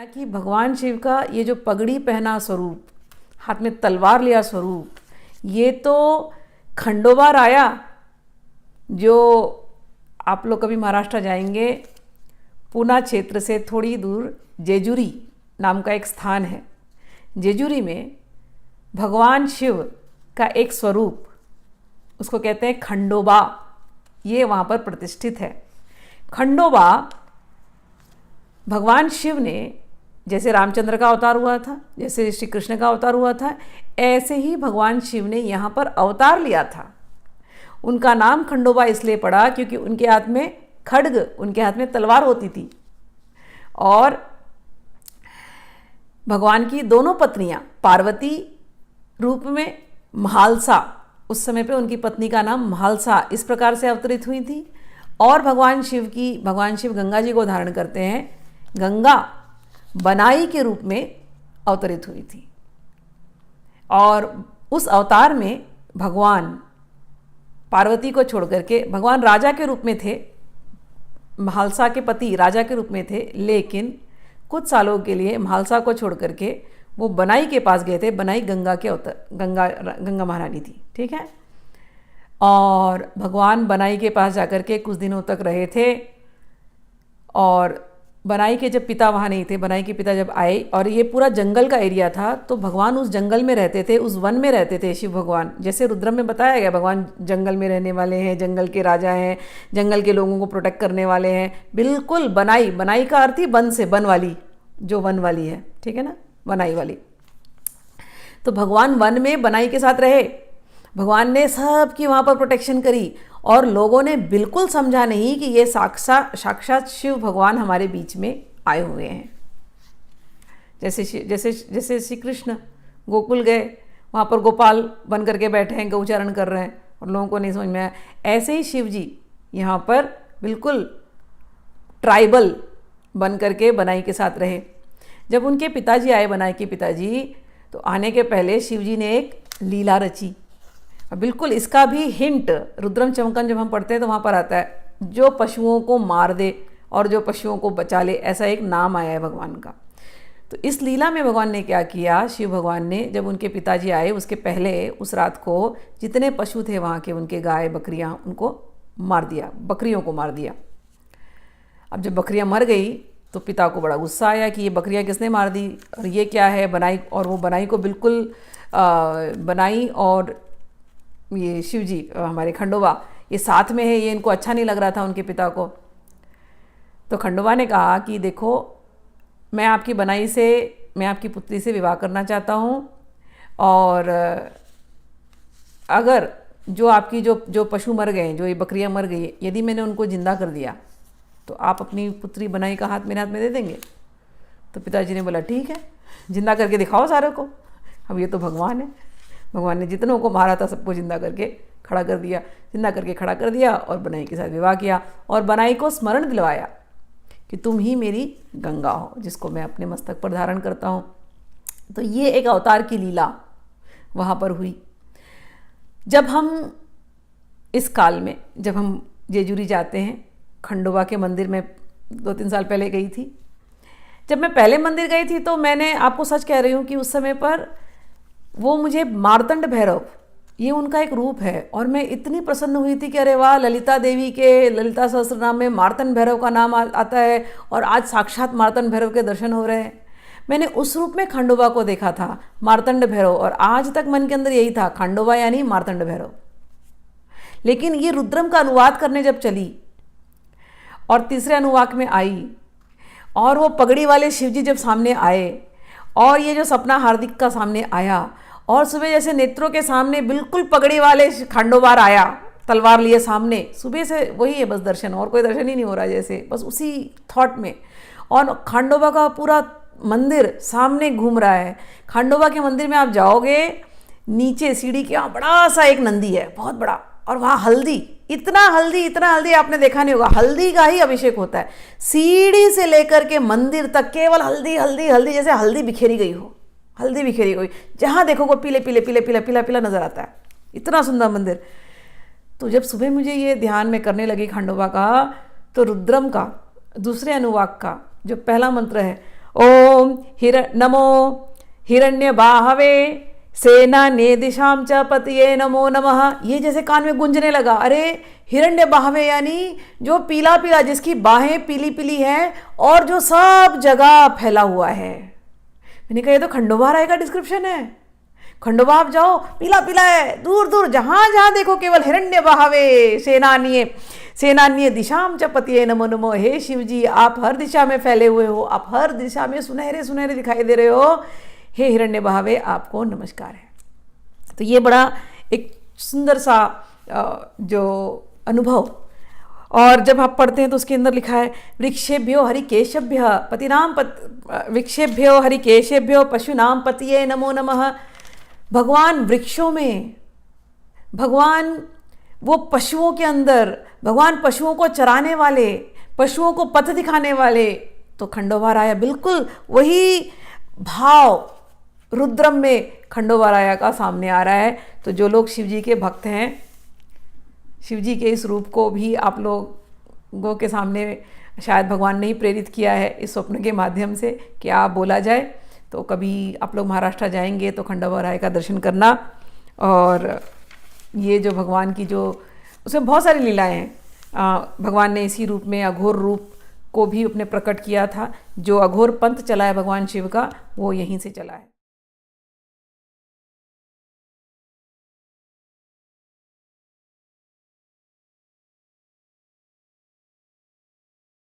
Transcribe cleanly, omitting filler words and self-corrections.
कि भगवान शिव का ये जो पगड़ी पहना स्वरूप, हाथ में तलवार लिया स्वरूप, ये तो खंडोबा राया, जो आप लोग कभी महाराष्ट्र जाएंगे, पूना क्षेत्र से थोड़ी दूर जेजुरी नाम का एक स्थान है। जेजुरी में भगवान शिव का एक स्वरूप, उसको कहते हैं खंडोबा, ये वहाँ पर प्रतिष्ठित है। खंडोबा भगवान शिव ने, जैसे रामचंद्र का अवतार हुआ था, जैसे श्री कृष्ण का अवतार हुआ था, ऐसे ही भगवान शिव ने यहाँ पर अवतार लिया था। उनका नाम खंडोबा इसलिए पड़ा क्योंकि उनके हाथ में खड्ग, उनके हाथ में तलवार होती थी। और भगवान की दोनों पत्नियां, पार्वती रूप में महालसा, उस समय पे उनकी पत्नी का नाम महालसा इस प्रकार से अवतरित हुई थी। और भगवान शिव गंगा जी को धारण करते हैं, गंगा बनाई के रूप में अवतरित हुई थी। और उस अवतार में भगवान पार्वती को छोड़ करके, भगवान राजा के रूप में थे, महालसा के पति राजा के रूप में थे, लेकिन कुछ सालों के लिए महालसा को छोड़ करके वो बनाई के पास गए थे। बनाई गंगा के गंगा महारानी थी, ठीक है। और भगवान बनाई के पास जाकर के कुछ दिनों तक रहे थे। और बनाई के जब पिता वहाँ नहीं थे, बनाई के पिता जब आए, और ये पूरा जंगल का एरिया था, तो भगवान उस जंगल में रहते थे, उस वन में रहते थे। शिव भगवान, जैसे रुद्रम में बताया गया, भगवान जंगल में रहने वाले हैं, जंगल के राजा हैं, जंगल के लोगों को प्रोटेक्ट करने वाले हैं। बिल्कुल बनाई का अर्थ ही वन से, वन वाली, जो वन वाली है, ठीक है ना, बनाई वाली। तो भगवान वन में बनाई के साथ रहे, भगवान ने सबकी वहाँ पर प्रोटेक्शन करी। और लोगों ने बिल्कुल समझा नहीं कि ये साक्षात शिव भगवान हमारे बीच में आए हुए हैं। जैसे श्री कृष्ण गोकुल गए, वहाँ पर गोपाल बन करके बैठे हैं, गौचारण कर रहे हैं, और लोगों को नहीं समझ में आया। ऐसे ही शिव जी यहाँ पर बिल्कुल ट्राइबल बन करके बनाई के साथ रहे। जब उनके पिताजी आए, बनाई के पिताजी, तो आने के पहले शिव जी ने एक लीला रची। बिल्कुल इसका भी हिंट रुद्रम चमकन जब हम पढ़ते हैं तो वहाँ पर आता है, जो पशुओं को मार दे और जो पशुओं को बचा ले, ऐसा एक नाम आया है भगवान का। तो इस लीला में भगवान ने क्या किया, शिव भगवान ने जब उनके पिताजी आए उसके पहले उस रात को जितने पशु थे वहाँ के, उनके गाय बकरियाँ, उनको मार दिया, बकरियों को मार दिया। अब जब बकरियाँ मर गई तो पिता को बड़ा गुस्सा आया कि ये बकरियाँ किसने मार दी, और ये क्या है। बनाई, और वो बनाई को बिल्कुल बनाई और ये शिव जी हमारे खंडोबा ये साथ में है, ये इनको अच्छा नहीं लग रहा था उनके पिता को। तो खंडोबा ने कहा कि देखो, मैं आपकी बनाई से, मैं आपकी पुत्री से विवाह करना चाहता हूँ, और अगर जो आपकी जो पशु मर गए, जो ये बकरियाँ मर गई, यदि मैंने उनको जिंदा कर दिया तो आप अपनी पुत्री बनाई का हाथ मेरे हाथ में दे देंगे। तो पिताजी ने बोला ठीक है, जिंदा करके दिखाओ सारे को। अब ये तो भगवान है, भगवान ने जितनों को मारा था सबको जिंदा करके खड़ा कर दिया, जिंदा करके खड़ा कर दिया, और बनाई के साथ विवाह किया, और बनाई को स्मरण दिलवाया कि तुम ही मेरी गंगा हो, जिसको मैं अपने मस्तक पर धारण करता हूँ। तो ये एक अवतार की लीला वहाँ पर हुई। जब हम इस काल में, जब हम जेजुरी जाते हैं, खंडोबा के मंदिर में 2-3 साल पहले गई थी। जब मैं पहले मंदिर गई थी तो मैंने, आपको सच कह रही हूँ कि उस समय पर वो मुझे मार्तंड भैरव, ये उनका एक रूप है, और मैं इतनी प्रसन्न हुई थी कि अरे वाह, ललिता देवी के ललिता सहस्त्रनाम में मार्तंड भैरव का नाम आता है, और आज साक्षात मार्तंड भैरव के दर्शन हो रहे हैं। मैंने उस रूप में खंडोबा को देखा था, मार्तंड भैरव, और आज तक मन के अंदर यही था, खंडोबा यानी मार्तंड भैरव। लेकिन ये रुद्रम का अनुवाद करने जब चली और तीसरे अनुवाक में आई, और वो पगड़ी वाले शिवजी जब सामने आए, और ये जो सपना हार्दिक का सामने आया, और सुबह जैसे नेत्रों के सामने बिल्कुल पगड़ी वाले खंडोबार आया, तलवार लिए सामने, सुबह से वही है बस दर्शन, और कोई दर्शन ही नहीं हो रहा, जैसे बस उसी थॉट में। और खंडोबा का पूरा मंदिर सामने घूम रहा है। खंडोबा के मंदिर में आप जाओगे, नीचे सीढ़ी के यहाँ बड़ा सा एक नंदी है, बहुत बड़ा, और वहाँ हल्दी, इतना हल्दी आपने देखा नहीं होगा, हल्दी का ही अभिषेक होता है। सीढ़ी से लेकर के मंदिर तक केवल हल्दी हल्दी हल्दी, जैसे हल्दी बिखेरी गई हो, हल्दी बिखेरी गई, जहाँ देखोगे पीले पीले पीले पीला पीला पीला नजर आता है, इतना सुंदर मंदिर। तो जब सुबह मुझे ये ध्यान में करने लगी खंडोबा का, तो रुद्रम का दूसरे अनुवाक का जो पहला मंत्र है, ओम नमो हिरण्य बाहवे सेनान्ये दिशाम च पतये नमो नमः। ये जैसे कान में गूंजने लगा, अरे हिरण्य बाहवे यानी जो पीला पीला, जिसकी बाहें पीली पीली हैं और जो सब जगह फैला हुआ है। मैंने कहा ये तो खंडोबा राय का डिस्क्रिप्शन है। खंडोबा आप जाओ, पीला पीला है, दूर दूर जहां जहां देखो केवल हिरण्य बाहवे सेनान्ये दिशाम च पतये नमो नमो। हे शिव जी, आप हर दिशा में फैले हुए हो, आप हर दिशा में सुनहरे सुनहरे दिखाई दे रहे हो। हे हिरण्य बाहवे, आपको नमस्कार है। तो ये बड़ा एक सुंदर सा जो अनुभव, और जब आप पढ़ते हैं तो उसके अंदर लिखा है वृक्षेभ्यो हरिकेशभ्य पतिनाम वृक्षेभ्यो हरिकेशेभ्यो पशुनाम पतिये नमो नमः। भगवान वृक्षों में, भगवान वो पशुओं के अंदर, भगवान पशुओं को चराने वाले, पशुओं को पथ दिखाने वाले। तो खंडोबा राय बिल्कुल वही भाव रुद्रम में खंडोबा राय का सामने आ रहा है। तो जो लोग शिव जी के भक्त हैं, शिव जी के इस रूप को भी आप लोगों के सामने शायद भगवान ने ही प्रेरित किया है इस स्वप्न के माध्यम से कि आप बोला जाए। तो कभी आप लोग महाराष्ट्र जाएंगे तो खंडोबा राय का दर्शन करना। और ये जो भगवान की जो उसमें बहुत सारी लीलाएं हैं। भगवान ने इसी रूप में अघोर रूप को भी अपने प्रकट किया था। जो अघोर पंथ चला है भगवान शिव का, वो यहीं से चला है।